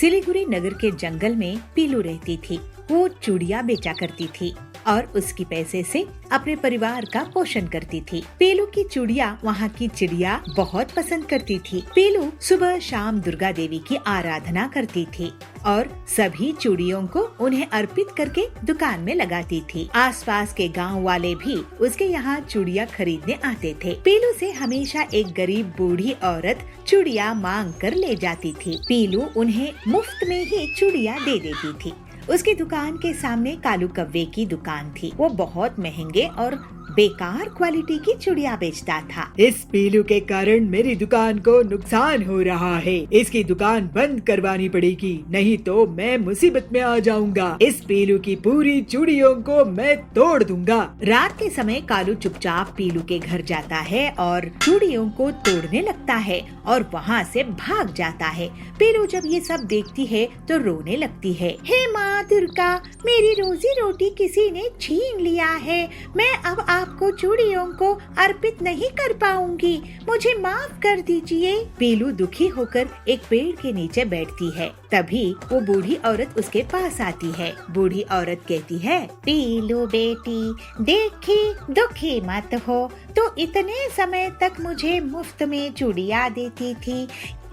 सिलीगुड़ी नगर के जंगल में पीलू रहती थी। वो चूड़ियाँ बेचा करती थी और उसकी पैसे से अपने परिवार का पोषण करती थी। पीलू की चूड़ियाँ वहाँ की चिड़िया बहुत पसंद करती थी। पीलू सुबह शाम दुर्गा देवी की आराधना करती थी और सभी चूड़ियों को उन्हें अर्पित करके दुकान में लगाती थी। आसपास के गांव वाले भी उसके यहाँ चूड़ियाँ खरीदने आते थे। पीलू से हमेशा एक गरीब बूढ़ी औरत चूड़ियाँ मांग कर ले जाती थी। पीलू उन्हें मुफ्त में ही चूड़ियाँ दे देती थी। उसकी दुकान के सामने कालू कव्वे की दुकान थी। वो बहुत महंगे और बेकार क्वालिटी की चूड़ियाँ बेचता था। इस पीलू के कारण मेरी दुकान को नुकसान हो रहा है। इसकी दुकान बंद करवानी पड़ेगी, नहीं तो मैं मुसीबत में आ जाऊंगा। इस पीलू की पूरी चूड़ियों को मैं तोड़ दूंगा। रात के समय कालू चुपचाप पीलू के घर जाता है और चूड़ियों को तोड़ने लगता है और वहाँ से भाग जाता है। पीलू जब ये सब देखती है तो रोने लगती है। हे माँ दुर्गा, मेरी रोजी रोटी किसी ने छीन लिया है। मैं अब आपको चूड़ियों को अर्पित नहीं कर पाऊंगी, मुझे माफ कर दीजिए। पीलू दुखी होकर एक पेड़ के नीचे बैठती है। तभी वो बूढ़ी औरत उसके पास आती है। बूढ़ी औरत कहती है, पीलू बेटी, देखी दुखी मत हो, तो इतने समय तक मुझे मुफ्त में चूड़ियाँ देती थी।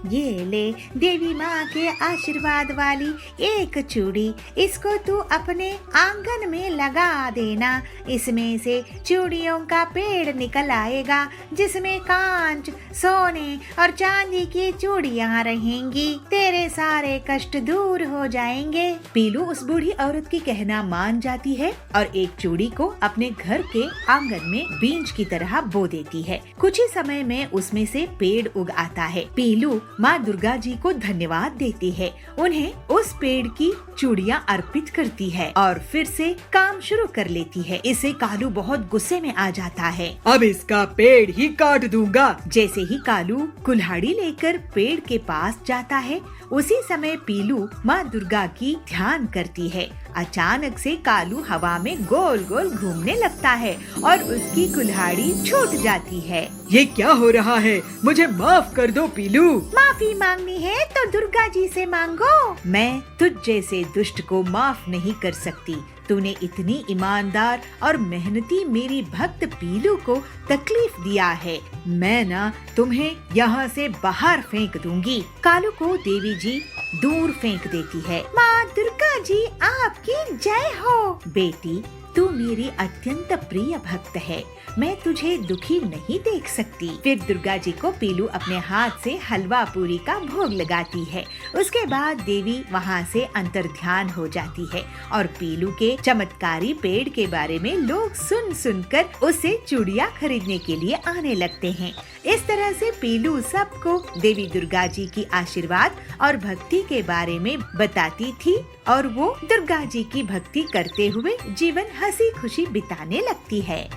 ये ले देवी माँ के आशीर्वाद वाली एक चूड़ी, इसको तू अपने आंगन में लगा देना। इसमें से चूड़ियों का पेड़ निकल आएगा जिसमें कांच, सोने और चांदी की चूड़ियाँ रहेंगी। तेरे सारे कष्ट दूर हो जाएंगे। पीलू उस बूढ़ी औरत की कहना मान जाती है और एक चूड़ी को अपने घर के आंगन में बीज की तरह बो देती है। कुछ ही समय में उसमें से पेड़ उग आता है। पीलू माँ दुर्गा जी को धन्यवाद देती है, उन्हें उस पेड़ की चूड़ियाँ अर्पित करती है और फिर से काम शुरू कर लेती है। इसे कालू बहुत गुस्से में आ जाता है। अब इसका पेड़ ही काट दूंगा। जैसे ही कालू कुल्हाड़ी लेकर पेड़ के पास जाता है, उसी समय पीलू माँ दुर्गा की ध्यान करती है। अचानक से कालू हवा में गोल गोल घूमने लगता है और उसकी कुल्हाड़ी छूट जाती है। ये क्या हो रहा है? मुझे माफ कर दो पीलू। माफी मांगनी है तो दुर्गा जी से मांगो। मैं तुझ जैसे दुष्ट को माफ नहीं कर सकती। तूने इतनी ईमानदार और मेहनती मेरी भक्त पीलू को तकलीफ दिया है। मैं ना तुम्हें यहाँ से बाहर फेंक दूंगी। कालू को देवी जी दूर फेंक देती है। माँ दुर्गा जी आपकी जय हो। बेटी, तू मेरी अत्यंत प्रिय भक्त है, मैं तुझे दुखी नहीं देख सकती। फिर दुर्गा जी को पीलू अपने हाथ से हलवा पूरी का भोग लगाती है। उसके बाद देवी वहाँ से अंतर्ध्यान हो जाती है और पीलू के चमत्कारी पेड़ के बारे में लोग सुन सुनकर उससे चूड़ियाँ खरीदने के लिए आने लगते हैं। इस तरह से पीलू सबको देवी दुर्गा जी की आशीर्वाद और भक्ति के बारे में बताती थी और वो दुर्गा जी की भक्ति करते हुए जीवन हंसी खुशी बिताने लगती है।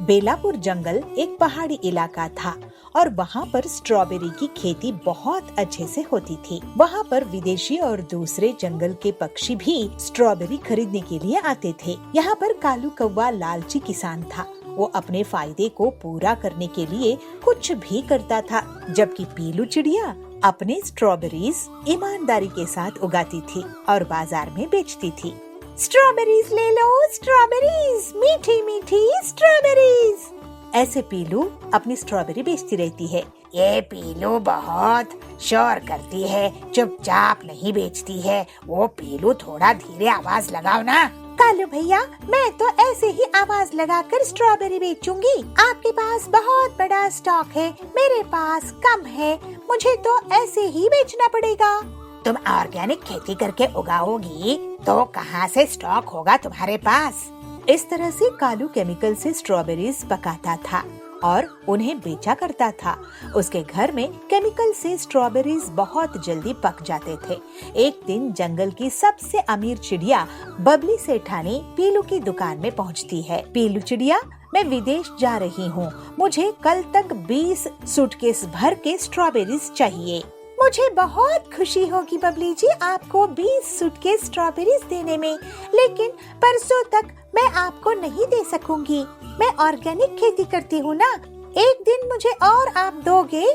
बेलापुर जंगल एक पहाड़ी इलाका था और वहाँ पर स्ट्रॉबेरी की खेती बहुत अच्छे से होती थी। वहाँ पर विदेशी और दूसरे जंगल के पक्षी भी स्ट्रॉबेरी खरीदने के लिए आते थे। यहाँ पर कालू कौवा लालची किसान था। वो अपने फायदे को पूरा करने के लिए कुछ भी करता था, जबकि पीलू चिड़िया अपने स्ट्रॉबेरीज ईमानदारी के साथ उगाती थी और बाजार में बेचती थी। स्ट्रॉबेरीज ले लो, स्ट्रॉबेरीज, मीठी मीठी स्ट्रॉबेरीज। ऐसे पीलू अपनी स्ट्रॉबेरी बेचती रहती है। ये पीलू बहुत शोर करती है, चुपचाप नहीं बेचती है। वो पीलू थोड़ा धीरे आवाज लगाओ ना। कालू भैया, मैं तो ऐसे ही आवाज लगाकर स्ट्रॉबेरी बेचूंगी। आपके पास बहुत बड़ा स्टॉक है, मेरे पास कम है, मुझे तो ऐसे ही बेचना पड़ेगा। तुम ऑर्गेनिक खेती करके उगाओगी तो कहाँ से स्टॉक होगा तुम्हारे पास? इस तरह से कालू केमिकल से स्ट्रॉबेरीज पकाता था और उन्हें बेचा करता था। उसके घर में केमिकल से स्ट्रॉबेरीज बहुत जल्दी पक जाते थे। एक दिन जंगल की सबसे अमीर चिड़िया बबली सेठानी पीलू की दुकान में पहुंचती है। पीलू चिड़िया, मैं विदेश जा रही हूँ, मुझे कल तक 20 सूटकेस भर के स्ट्रॉबेरीज चाहिए। मुझे बहुत खुशी होगी बबली जी आपको 20 सूटकेस स्ट्रॉबेरीज देने में, लेकिन परसों तक मैं आपको नहीं दे सकूंगी। मैं ऑर्गेनिक खेती करती हूँ ना। एक दिन मुझे और आप दोगे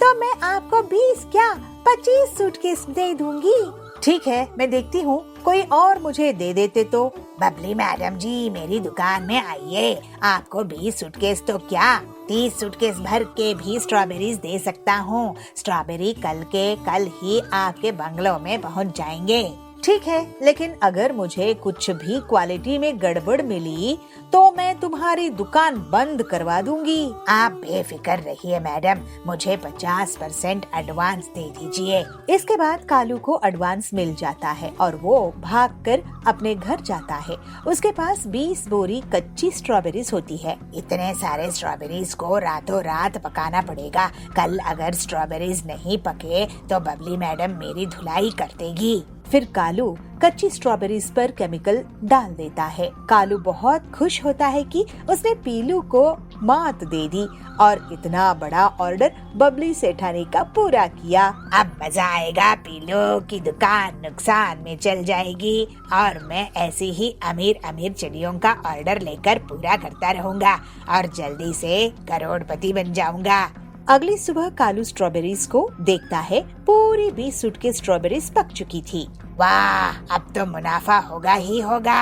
तो मैं आपको 20 क्या 25 सूटकेस दे दूंगी। ठीक है, मैं देखती हूँ, कोई और मुझे दे देते तो। बबली मैडम जी, मेरी दुकान में आइए, आपको 20 सूटकेस तो क्या 30 सूटकेस भर के भी स्ट्रॉबेरीज दे सकता हूँ। स्ट्रॉबेरी कल के कल ही आपके बंगलों में पहुँच जाएंगे। ठीक है, लेकिन अगर मुझे कुछ भी क्वालिटी में गड़बड़ मिली तो मैं तुम्हारी दुकान बंद करवा दूंगी। आप बेफिक्र रहिए मैडम, मुझे 50% एडवांस दे दीजिए। इसके बाद कालू को एडवांस मिल जाता है और वो भागकर अपने घर जाता है। उसके पास 20 बोरी कच्ची स्ट्रॉबेरीज होती है। इतने सारे स्ट्रॉबेरीज को रातों रात पकाना पड़ेगा। कल अगर स्ट्रॉबेरीज नहीं पके तो बबली मैडम मेरी धुलाई कर देगी। फिर कालू कच्ची स्ट्रॉबेरीज पर केमिकल डाल देता है। कालू बहुत खुश होता है कि उसने पीलू को मात दे दी और इतना बड़ा ऑर्डर बबली सेठानी का पूरा किया। अब मजा आएगा, पीलू की दुकान नुकसान में चल जाएगी और मैं ऐसी ही अमीर अमीर चिड़ियों का ऑर्डर लेकर पूरा करता रहूंगा और जल्दी से करोड़पति बन जाऊंगा। अगली सुबह कालू स्ट्रॉबेरीज को देखता है, पूरी 20 सूटकेस स्ट्रॉबेरीज पक चुकी थी। वाह, अब तो मुनाफा होगा ही होगा।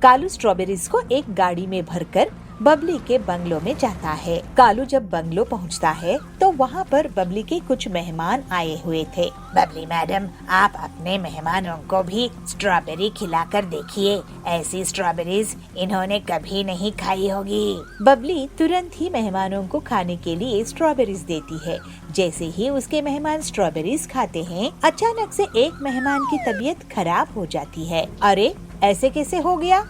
कालू स्ट्रॉबेरीज को एक गाड़ी में भरकर बबली के बंगलो में जाता है। कालू जब बंगलो पहुंचता है तो वहां पर बबली के कुछ मेहमान आए हुए थे। बबली मैडम, आप अपने मेहमानों को भी स्ट्रॉबेरी खिलाकर देखिए। ऐसी स्ट्रॉबेरीज इन्होंने कभी नहीं खाई होगी। बबली तुरंत ही मेहमानों को खाने के लिए स्ट्रॉबेरीज देती है। जैसे ही उसके मेहमान स्ट्रॉबेरीज खाते हैं, अचानक से एक मेहमान की तबीयत खराब हो जाती है। अरे, ऐसे कैसे हो गया?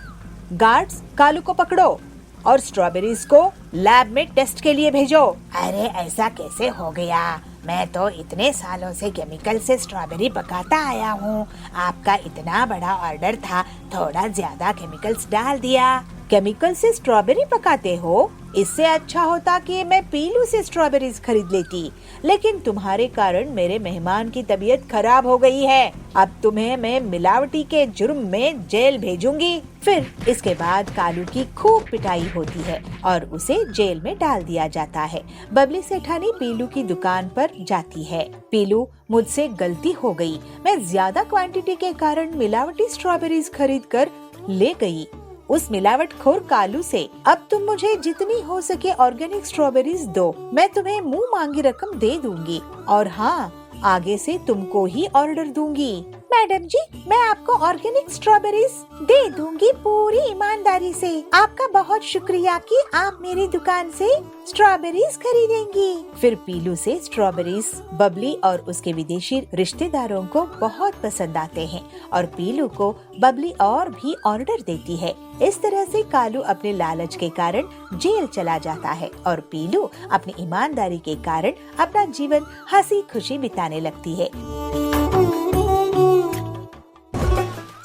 गार्ड्स, कालू को पकड़ो और स्ट्रॉबेरीज को लैब में टेस्ट के लिए भेजो। अरे, ऐसा कैसे हो गया? मैं तो इतने सालों से केमिकल से स्ट्रॉबेरी पकाता आया हूँ। आपका इतना बड़ा ऑर्डर था, थोड़ा ज्यादा केमिकल्स डाल दिया। केमिकल से स्ट्रॉबेरी पकाते हो? इससे अच्छा होता कि मैं पीलू से स्ट्रॉबेरीज खरीद लेती, लेकिन तुम्हारे कारण मेरे मेहमान की तबीयत खराब हो गई है। अब तुम्हें मैं मिलावटी के जुर्म में जेल भेजूंगी। फिर इसके बाद कालू की खूब पिटाई होती है और उसे जेल में डाल दिया जाता है। बबली सेठानी पीलू की दुकान पर जाती है। पीलू, मुझसे गलती हो गई, मैं ज्यादा क्वांटिटी के कारण मिलावटी स्ट्रॉबेरीज खरीद कर ले गई उस मिलावटखोर कालू से। अब तुम मुझे जितनी हो सके ऑर्गेनिक स्ट्रॉबेरीज दो, मैं तुम्हें मुंह मांगी रकम दे दूंगी और हाँ, आगे से तुमको ही ऑर्डर दूंगी। मैडम जी, मैं आपको ऑर्गेनिक स्ट्रॉबेरीज दे दूंगी पूरी ईमानदारी से। आपका बहुत शुक्रिया कि आप मेरी दुकान से स्ट्रॉबेरीज खरीदेंगी। फिर पीलू से स्ट्रॉबेरीज बबली और उसके विदेशी रिश्तेदारों को बहुत पसंद आते हैं और पीलू को बबली और भी ऑर्डर देती है। इस तरह से कालू अपने लालच के कारण जेल चला जाता है और पीलू अपनी ईमानदारी के कारण अपना जीवन हंसी खुशी बिताने लगती है।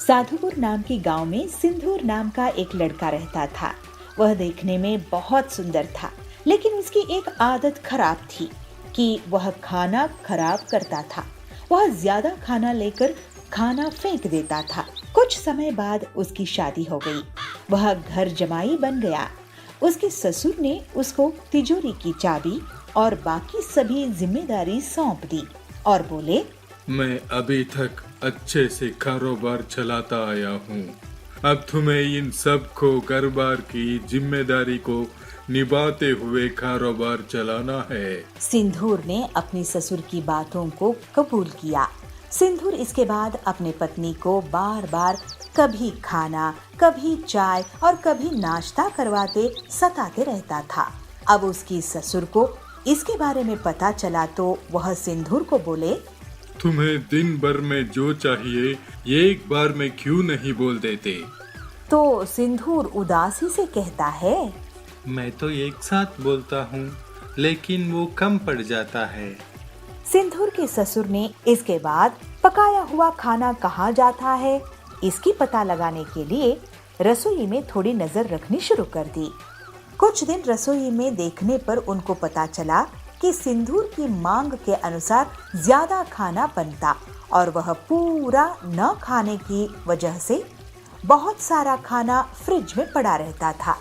साधुपुर नाम के गांव में सिंदूर नाम का एक लड़का रहता था। वह देखने में बहुत सुंदर था, लेकिन उसकी एक आदत खराब थी कि वह खाना खराब करता था। वह ज्यादा खाना लेकर खाना फेंक देता था। कुछ समय बाद उसकी शादी हो गई। वह घर जमाई बन गया। उसके ससुर ने उसको तिजोरी की चाबी और बाकी सभी जिम्मेदारी सौंप दी और बोले, मैं अभी तक अच्छे से कारोबार चलाता आया हूँ। अब तुम्हें इन सब को कारोबार की जिम्मेदारी को निभाते हुए कारोबार चलाना है। सिंदूर ने अपनी ससुर की बातों को कबूल किया। सिंदूर इसके बाद अपने पत्नी को बार बार कभी खाना, कभी चाय और कभी नाश्ता करवाते सताते रहता था। अब उसकी ससुर को इसके बारे में पता चला तो वह सिंदूर को बोले, तुम्हें दिन भर में जो चाहिए एक बार में क्यों नहीं बोल देते? तो सिंदूर उदासी से कहता है, मैं तो एक साथ बोलता हूँ, लेकिन वो कम पड़ जाता है। सिंदूर के ससुर ने इसके बाद पकाया हुआ खाना कहाँ जाता है इसकी पता लगाने के लिए रसोई में थोड़ी नजर रखनी शुरू कर दी। कुछ दिन रसोई में देखने पर उनको पता चला कि सिंदूर की मांग के अनुसार ज्यादा खाना बनता और वह पूरा न खाने की वजह से बहुत सारा खाना फ्रिज में पड़ा रहता था।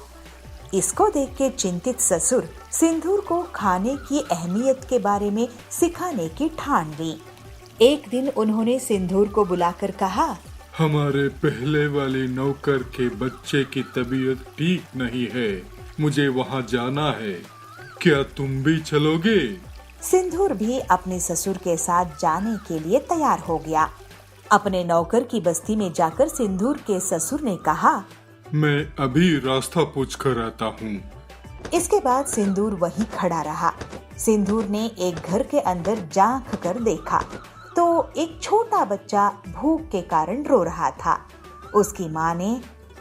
इसको देख के चिंतित ससुर सिंदूर को खाने की अहमियत के बारे में सिखाने की ठान ली। एक दिन उन्होंने सिंदूर को बुलाकर कहा, हमारे पहले वाले नौकर के बच्चे की तबीयत ठीक नहीं है, मुझे वहाँ जाना है, क्या तुम भी चलोगे? सिंदूर भी अपने ससुर के साथ जाने के लिए तैयार हो गया। अपने नौकर की बस्ती में जाकर सिंदूर के ससुर ने कहा, मैं अभी रास्ता पूछ कर आता हूँ। इसके बाद सिंदूर वहीं खड़ा रहा। सिंदूर ने एक घर के अंदर झांक कर देखा तो एक छोटा बच्चा भूख के कारण रो रहा था। उसकी माँ ने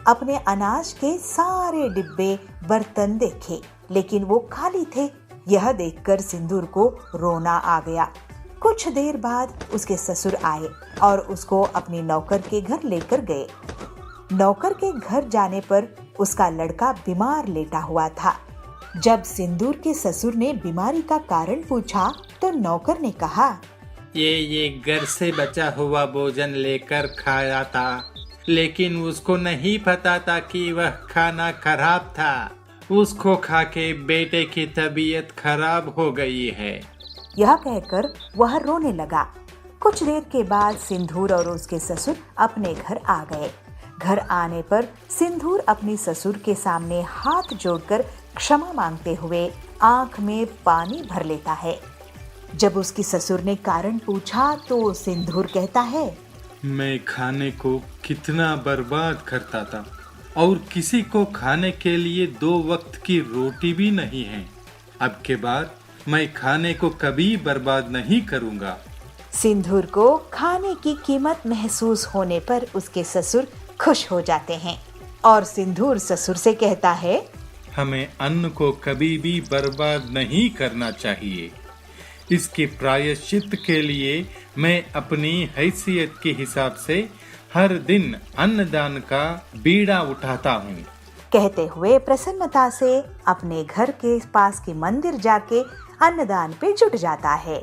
अपने अनाज के सारे डिब्बे बर्तन देखे, लेकिन वो खाली थे। यह देखकर सिंदूर को रोना आ गया। कुछ देर बाद उसके ससुर आए और उसको अपने नौकर के घर लेकर गए। नौकर के घर जाने पर उसका लड़का बीमार लेटा हुआ था। जब सिंदूर के ससुर ने बीमारी का कारण पूछा तो नौकर ने कहा, ये घर से बचा हुआ भोजन लेकर खाया था, लेकिन उसको नहीं पता था कि वह खाना खराब था। उसको खा के बेटे की तबीयत खराब हो गई है। यह कहकर वह रोने लगा। कुछ देर के बाद सिंदूर और उसके ससुर अपने घर आ गए। घर आने पर सिंदूर अपने ससुर के सामने हाथ जोड़कर क्षमा मांगते हुए आंख में पानी भर लेता है। जब उसकी ससुर ने कारण पूछा तो सिंदूर कहता है, मैं खाने को कितना बर्बाद करता था और किसी को खाने के लिए 2 वक्त की रोटी भी नहीं है। अब के बाद मैं खाने को कभी बर्बाद नहीं करूंगा। सिंदूर को खाने की कीमत महसूस होने पर उसके ससुर खुश हो जाते हैं और सिंदूर ससुर से कहता है, हमें अन्न को कभी भी बर्बाद नहीं करना चाहिए। इसके प्रायश्चित के लिए मैं अपनी हैसियत के हिसाब से हर दिन अन्नदान का बीड़ा उठाता हूँ। कहते हुए प्रसन्नता से अपने घर के पास के मंदिर जाके अन्नदान पे जुट जाता है।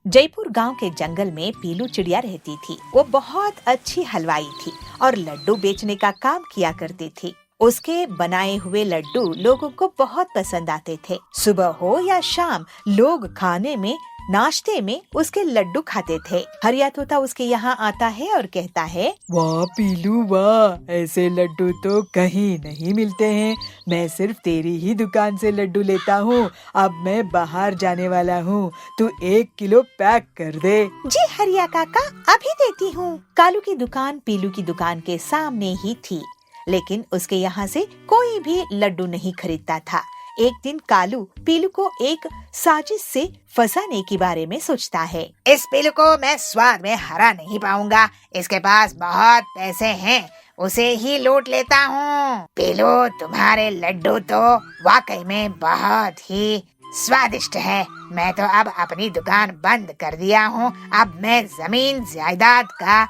जयपुर गांव के जंगल में पीलू चिड़िया रहती थी। वो बहुत अच्छी हलवाई थी और लड्डू बेचने का काम किया करती थी। उसके बनाए हुए लड्डू लोगों को बहुत पसंद आते थे। सुबह हो या शाम लोग खाने में नाश्ते में उसके लड्डू खाते थे। हरिया तोता उसके यहाँ आता है और कहता है, वाह पीलू वाह, ऐसे लड्डू तो कहीं नहीं मिलते हैं। मैं सिर्फ तेरी ही दुकान से लड्डू लेता हूँ। अब मैं बाहर जाने वाला हूँ, तू 1 किलो पैक कर दे। जी हरिया काका, अभी देती हूँ। कालू की दुकान पीलू की दुकान के सामने ही थी, लेकिन उसके यहाँ से कोई भी लड्डू नहीं खरीदता था। एक दिन कालू पीलू को एक साजिश से फंसाने के बारे में सोचता है। इस पीलू को मैं स्वाद में हरा नहीं पाऊंगा। इसके पास बहुत पैसे हैं, उसे ही लूट लेता हूँ। पीलू, तुम्हारे लड्डू तो वाकई में बहुत ही स्वादिष्ट है। मैं तो अब अपनी दुकान बंद कर दिया हूँ। अब मैं जमीन जायदाद का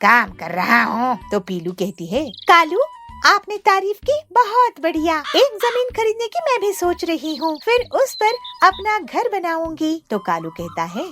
काम कर रहा हूँ। तो पीलू कहती है, कालू आपने तारीफ की, बहुत बढ़िया। एक जमीन खरीदने की मैं भी सोच रही हूँ, फिर उस पर अपना घर बनाऊंगी। तो कालू कहता है,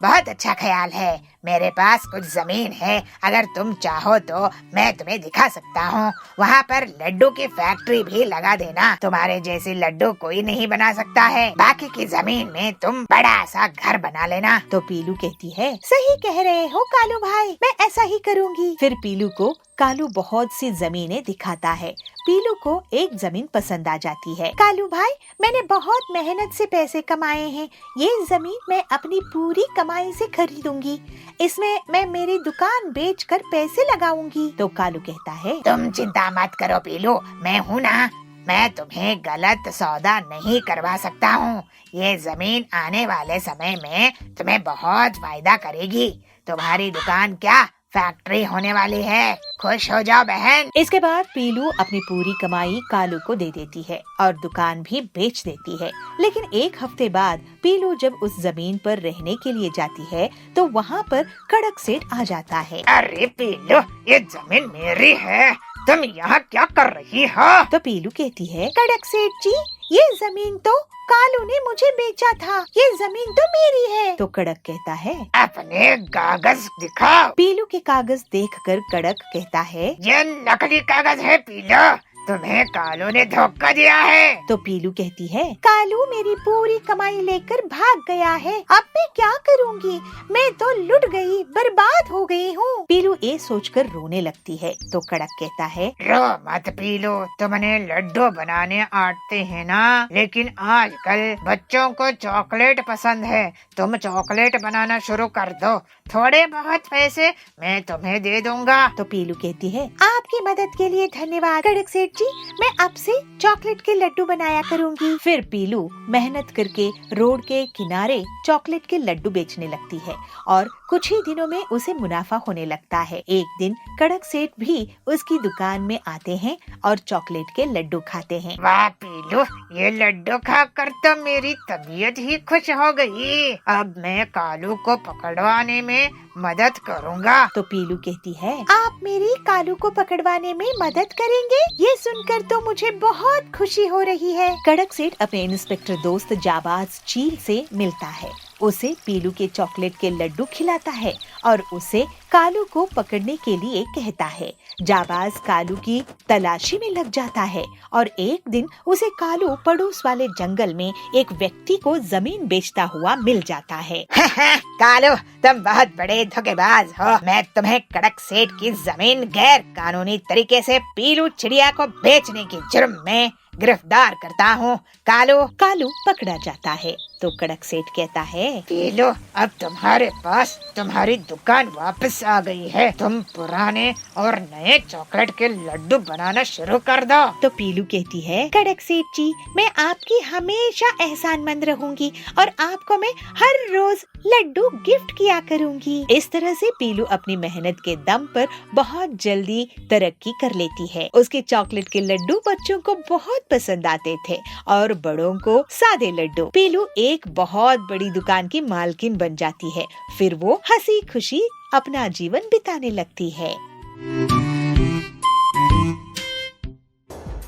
बहुत अच्छा ख्याल है। मेरे पास कुछ जमीन है, अगर तुम चाहो तो मैं तुम्हें दिखा सकता हूँ। वहाँ पर लड्डू की फैक्ट्री भी लगा देना। तुम्हारे जैसे लड्डू कोई नहीं बना सकता है। बाकी की जमीन में तुम बड़ा सा घर बना लेना। तो पीलू कहती है, सही कह रहे हो कालू भाई, मैं ऐसा ही करूँगी। फिर पीलू को कालू बहुत सी जमीनें दिखाता है। पीलू को एक जमीन पसंद आ जाती है। कालू भाई, मैंने बहुत मेहनत से पैसे कमाए हैं। ये जमीन मैं अपनी पूरी कमाई से खरीदूंगी। इसमें मैं मेरी दुकान बेचकर पैसे लगाऊंगी। तो कालू कहता है, तुम चिंता मत करो पीलू, मैं हूँ ना। मैं तुम्हें गलत सौदा नहीं करवा सकता हूँ। ये जमीन आने वाले समय में तुम्हें बहुत फायदा करेगी। तुम्हारी दुकान क्या फैक्ट्री होने वाली है। खुश हो जाओ बहन। इसके बाद पीलू अपनी पूरी कमाई कालू को दे देती है और दुकान भी बेच देती है। लेकिन एक हफ्ते बाद पीलू जब उस जमीन पर रहने के लिए जाती है तो वहाँ पर कड़क सेठ आ जाता है। अरे पीलू, ये जमीन मेरी है, तुम यहाँ क्या कर रही हो? तो पीलू कहती है, कड़क सेठ जी, ये जमीन तो कालू ने मुझे बेचा था, ये जमीन तो मेरी है। तो कड़क कहता है, अपने कागज दिखाओ। पीलू के कागज देखकर कड़क कहता है, ये नकली कागज है पीलू, तुम्हें कालू ने धोखा दिया है। तो पीलू कहती है, कालू मेरी पूरी कमाई लेकर भाग गया है, अब मैं क्या करूँगी? मैं तो लुट गई, बर्बाद हो गई हूँ। पीलू ये सोचकर रोने लगती है। तो कड़क कहता है, रो मत पीलू, तुमने लड्डू बनाने आते हैं ना, लेकिन आजकल बच्चों को चॉकलेट पसंद है। तुम चॉकलेट बनाना शुरू कर दो, थोड़े बहुत पैसे मैं तुम्हें दे दूंगा। तो पीलू कहती है, आपकी मदद के लिए धन्यवाद कड़क सेठ जी, मैं अब से चॉकलेट के लड्डू बनाया करूँगी। फिर पीलू मेहनत करके रोड के किनारे चॉकलेट के लड्डू बेचने लगती है और कुछ ही दिनों में उसे मुनाफा होने लगता है। एक दिन कड़क सेठ भी उसकी दुकान में आते हैं और चॉकलेट के लड्डू खाते हैं। वाह पीलू, ये लड्डू खाकर तो मेरी तबीयत ही खुश हो गई। अब मैं कालू को पकड़वाने में मदद करूँगा। तो पीलू कहती है, आप मेरी कालू को पकड़वाने में मदद करेंगे? ये सुनकर तो मुझे बहुत खुशी हो रही है। कड़क सेठ अपने इंस्पेक्टर दोस्त जाबाज चील से मिलता है, उसे पीलू के चॉकलेट के लड्डू खिलाता है और उसे कालू को पकड़ने के लिए कहता है। जाबाज कालू की तलाशी में लग जाता है और एक दिन उसे कालू पड़ोस वाले जंगल में एक व्यक्ति को जमीन बेचता हुआ मिल जाता है। कालू, तुम बहुत बड़े धोखेबाज हो। मैं तुम्हें कड़क सेठ की जमीन गैर कानूनी तरीके से पीलू चिड़िया को बेचने के जुर्म में गिरफ्तार करता हूँ। कालू पकड़ा जाता है। तो कड़क सेठ कहता है, पीलू, अब तुम्हारे पास तुम्हारी दुकान वापस आ गई है। तुम पुराने और नए चॉकलेट के लड्डू बनाना शुरू कर दो। तो पीलू कहती है, कड़क सेठ जी, मैं आपकी हमेशा एहसानमंद रहूंगी और आपको मैं हर रोज लड्डू गिफ्ट किया करूंगी। इस तरह से पीलू अपनी मेहनत के दम पर बहुत जल्दी तरक्की कर लेती है। उसके चॉकलेट के लड्डू बच्चों को बहुत पसंद आते थे और बड़ों को सादे लड्डू। पीलू एक बहुत बड़ी दुकान की मालकिन बन जाती है। फिर वो हंसी खुशी अपना जीवन बिताने लगती है।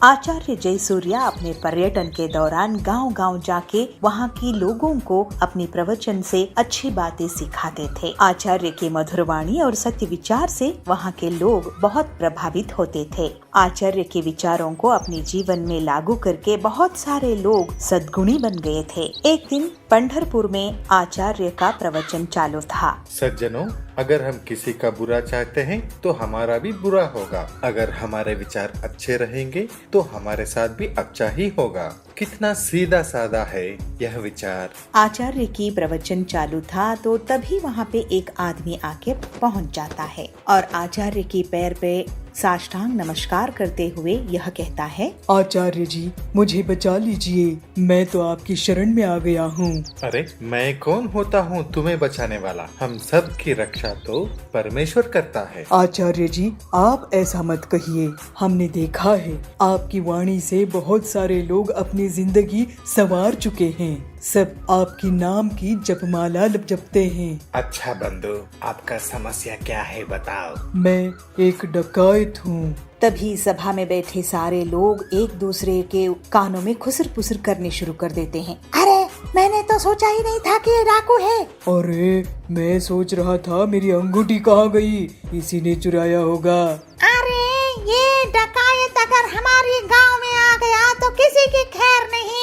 आचार्य जयसूर्या अपने पर्यटन के दौरान गांव-गांव जाके वहां की लोगों को अपनी प्रवचन से अच्छी बातें सिखाते थे। आचार्य की मधुर वाणी और सत्य विचार से वहां के लोग बहुत प्रभावित होते थे। आचार्य के विचारों को अपने जीवन में लागू करके बहुत सारे लोग सद्गुणी बन गए थे। एक दिन पंढरपुर में आचार्य का प्रवचन चालू था। सज्जनों, अगर हम किसी का बुरा चाहते हैं तो हमारा भी बुरा होगा। अगर हमारे विचार अच्छे रहेंगे तो हमारे साथ भी अच्छा ही होगा। कितना सीधा साधा है यह विचार। आचार्य की प्रवचन चालू था तो तभी वहाँ पे एक आदमी आके पहुँच जाता है और आचार्य के पैर पे साष्टांग नमस्कार करते हुए यह कहता है, आचार्य जी, मुझे बचा लीजिए, मैं तो आपकी शरण में आ गया हूँ। अरे मैं कौन होता हूँ तुम्हें बचाने वाला? हम सब की रक्षा तो परमेश्वर करता है। आचार्य जी, आप ऐसा मत कहिए। हमने देखा है आपकी वाणी से बहुत सारे लोग अपनी जिंदगी संवार चुके हैं। सब आपकी नाम की जपमाला जपते हैं। अच्छा बंधु, आपका समस्या क्या है बताओ। मैं एक डकैत हूँ। तभी सभा में बैठे सारे लोग एक दूसरे के कानों में खुसर पुसर करने शुरू कर देते हैं। अरे, मैंने तो सोचा ही नहीं था कि ये डाकू है। अरे, मैं सोच रहा था मेरी अंगूठी कहाँ गई, इसी ने चुराया होगा। अरे, ये डकायत अगर हमारे गांव में आ गया तो किसी की खैर नहीं।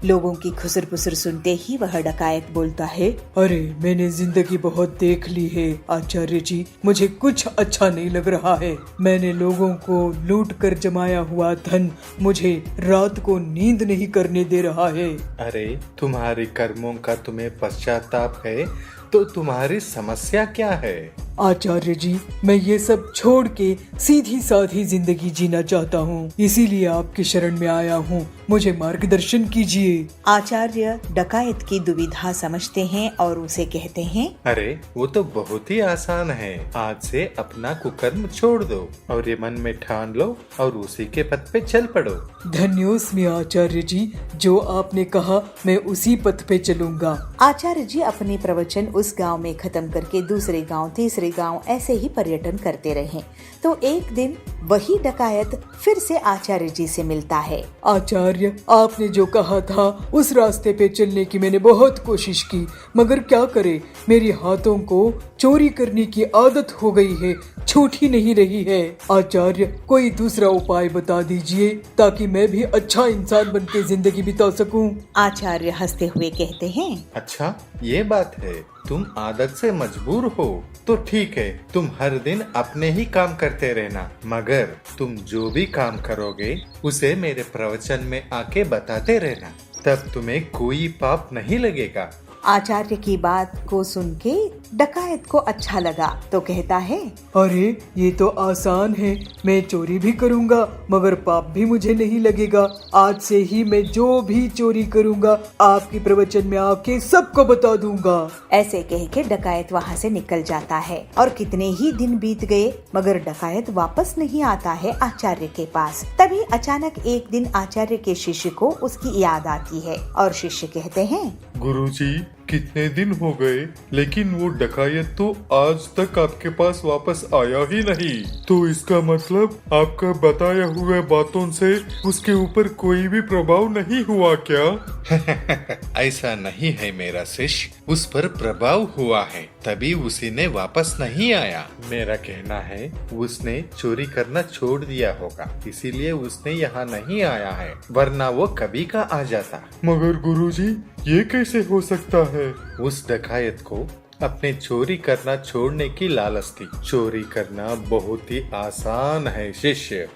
लोगों की खुसर पुसर सुनते ही वह डकायत बोलता है, अरे, मैंने जिंदगी बहुत देख ली है आचार्य जी, मुझे कुछ अच्छा नहीं लग रहा है। मैंने लोगों को लूट कर जमाया हुआ धन मुझे रात को नींद नहीं करने दे रहा है। अरे, तुम्हारे कर्मों का तुम्हें पश्चाताप है तो तुम्हारी समस्या क्या है? आचार्य जी, मैं ये सब छोड़ के सीधी साधी जिंदगी जीना चाहता हूँ, इसीलिए आपकी शरण में आया हूँ, मुझे मार्गदर्शन कीजिए। आचार्य डकायत की दुविधा समझते हैं और उसे कहते हैं, अरे, वो तो बहुत ही आसान है। आज से अपना कुकर्म छोड़ दो और ये मन में ठान लो और उसी के पथ पे चल पड़ो। धन्योस्मि आचार्य जी, जो आपने कहा मैं उसी पथ पे चलूंगा। आचार्य जी अपने प्रवचन उस गांव में खत्म करके दूसरे गांव, तीसरे गांव ऐसे ही पर्यटन करते रहे। तो एक दिन वही डकायत फिर से आचार्य जी से मिलता है। आचार्य आचार्य, आपने जो कहा था उस रास्ते पे चलने की मैंने बहुत कोशिश की, मगर क्या करे, मेरे हाथों को चोरी करने की आदत हो गई है, छूट ही नहीं रही है। आचार्य, कोई दूसरा उपाय बता दीजिए ताकि मैं भी अच्छा इंसान बन के जिंदगी बिता सकूं। आचार्य हंसते हुए कहते हैं, अच्छा ये बात है, तुम आदत से मजबूर हो तो ठीक है, तुम हर दिन अपने ही काम करते रहना, मगर तुम जो भी काम करोगे उसे मेरे प्रवचन में आके बताते रहना, तब तुम्हें कोई पाप नहीं लगेगा। आचार्य की बात को सुन के डकायत को अच्छा लगा तो कहता है, अरे ये तो आसान है, मैं चोरी भी करूंगा मगर पाप भी मुझे नहीं लगेगा। आज से ही मैं जो भी चोरी करूंगा आपके प्रवचन में आके सबको बता दूंगा। ऐसे कह के डकायत वहाँ से निकल जाता है और कितने ही दिन बीत गए मगर डकायत वापस नहीं आता है आचार्य के पास। तभी अचानक एक दिन आचार्य के शिष्य को उसकी याद आती है और शिष्य कहते हैं, गुरुजी, कितने दिन हो गए लेकिन वो डकायत तो आज तक आपके पास वापस आया ही नहीं, तो इसका मतलब आपका बताया हुए बातों से उसके ऊपर कोई भी प्रभाव नहीं हुआ क्या? ऐसा नहीं है मेरा शिष्य, उस पर प्रभाव हुआ है, तभी उसी ने वापस नहीं आया। मेरा कहना है उसने चोरी करना छोड़ दिया होगा, इसीलिए उसने यहाँ नहीं आया है, वरना वो कभी का आ जाता। मगर गुरुजी, ये कैसे हो सकता है? उस डकायत को अपने चोरी करना छोड़ने की लालच थी। चोरी करना बहुत ही आसान है शिष्य,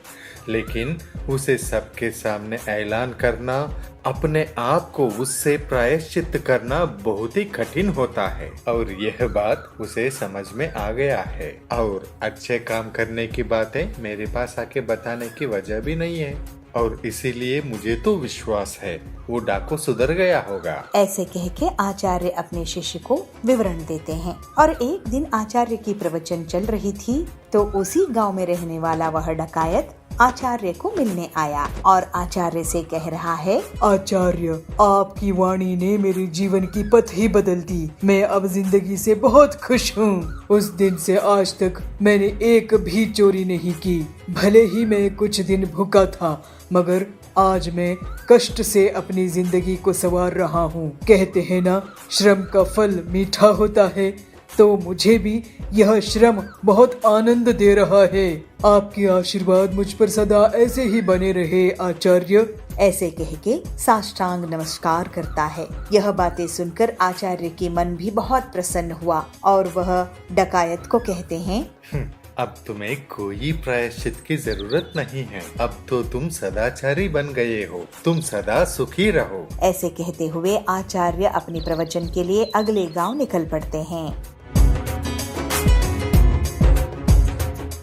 लेकिन उसे सबके सामने ऐलान करना, अपने आप को उससे प्रायश्चित करना बहुत ही कठिन होता है, और यह बात उसे समझ में आ गया है। और अच्छे काम करने की बातें मेरे पास आके बताने की वजह भी नहीं है, और इसीलिए मुझे तो विश्वास है वो डाकू सुधर गया होगा। ऐसे कह के आचार्य अपने शिष्य को विवरण देते हैं। और एक दिन आचार्य की प्रवचन चल रही थी तो उसी गांव में रहने वाला वह डकायत आचार्य को मिलने आया और आचार्य से कह रहा है, आचार्य, आपकी वाणी ने मेरे जीवन की पथ ही बदल दी। मैं अब जिंदगी से बहुत खुश हूँ। उस दिन से आज तक मैंने एक भी चोरी नहीं की। भले ही मैं कुछ दिन भूखा था, मगर आज मैं कष्ट से अपनी जिंदगी को संवार रहा हूँ। कहते हैं ना, श्रम का फल मीठा होता है, तो मुझे भी यह श्रम बहुत आनंद दे रहा है। आपके आशीर्वाद मुझ पर सदा ऐसे ही बने रहे आचार्य। ऐसे कह के साष्टांग नमस्कार करता है। यह बातें सुनकर आचार्य के मन भी बहुत प्रसन्न हुआ और वह डकायत को कहते हैं, अब तुम्हें कोई प्रायश्चित की जरूरत नहीं है, अब तो तुम सदाचारी बन गए हो, तुम सदा सुखी रहो। ऐसे कहते हुए आचार्य अपने प्रवचन के लिए अगले गांव निकल पड़ते हैं।